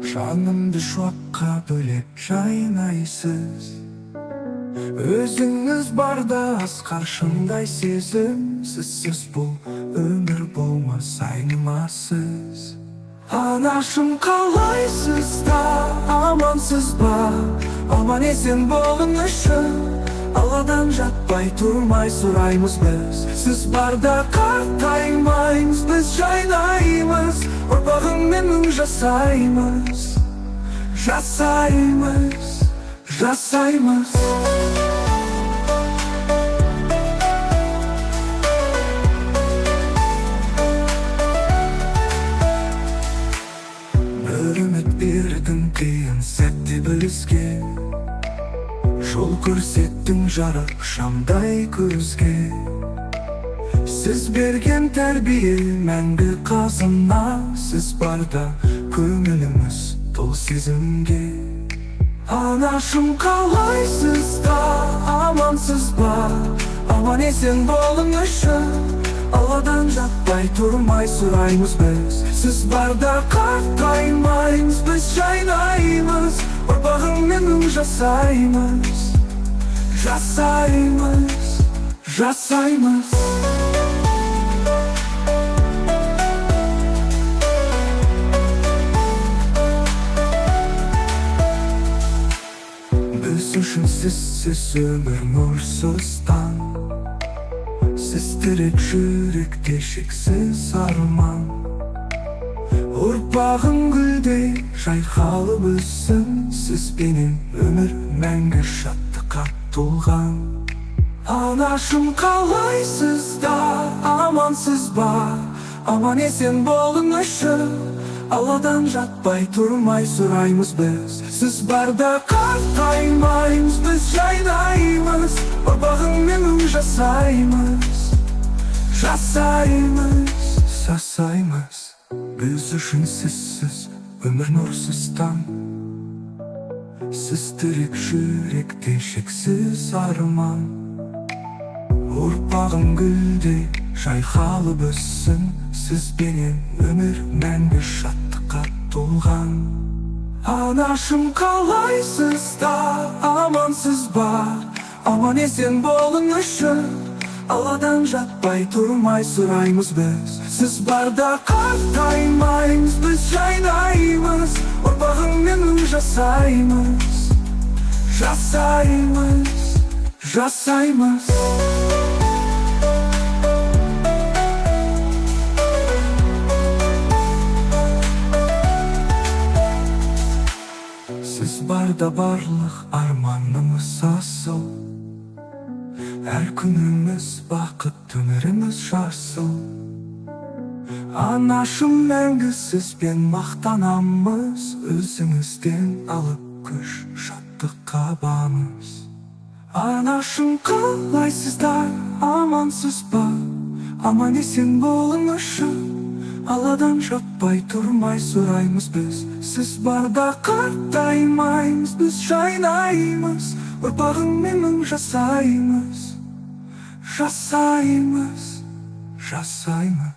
Жанымды шуаққа бөлеп жайнайсыз. Өзіңіз барда асқар шыңдай сезім. Сізсіз бұл өмір болмас, айнымасыз. Анашым, қалайсыз да, амансыз ба? Аман есен болыңызшы. Алладан жатпай тұрмай сұраймыз біз. Сіз барда қартаймаймыз, біз жайнаймыз. Ұрпағыңмен мың жасаймыз. Жасаймыз, жасаймыз. Бір үміт бердің қиын сәтте бізге. Жол көрсеттің жарық шамдай көзге. Сіз берген тәрбие мәңгі қазына. Сіз барда көңіліміз тол сезімге. Анашым, қалайсыз да, амансыз ба? Аман есен болыңызшы. Алладан жатпай тұрмай сұраймыз біз. Сіз барда қартаймаймыз, біз жайнаймыз. Ұрпағыңмен мың жасаймыз. Жасаймыз, жасаймыз. Біз үшін сізсіз өмір нұрсыз таң. Сіз тірек жүректе шексіз арман. Ұрпағың гүлдей жайқалып өссін. Сізбенен өмір мәңгі шаттыққа толған. Анашым, қалайсыз да, амансыз ба? Аман есен болыңызшы. Алладан жатпай тұрмай сұраймыз біз. Сіз барда қартаймаймыз, біз жайнаймыз. Ұрпағыңмен мың жасаймыз. Жасаймыз, жасаймыз. Біз үшін сізсіз өмір нұрсыз таң. Сіз тірек жүректе шексіз арман. Ұрпағың гүлдей жайқалып өссін. Сізбенен өмір мәңгі шаттыққа толған. Анашым, қалайсыз да, амансыз ба? Аман есен болыңызшы. Алладан жатпай тұрмай сұраймыз біз. Сіз барда қартаймаймыз, біз жайнаймыз. Ұрпағыңмен мың жасаймыз. Жасаймыз, жасаймыз. Сіз барда барлық арманымыз асыл. Әр күніміз бақыт, өміріміз жасыл. Анашым, мәңгі сізбен мақтанамыз. Өзіңізден алып күш, шаттыққа барамыз. Анашым, қалайсыздар, амансыз ба? Аман есен болыңызшы. Алладан жатпай тұрмай сұраймыз біз. Сіз барда қартаймаймыз, біз жайнаймыз. Ұрпағыңмен мың жасаймыз. Жасаймыз, жасаймыз.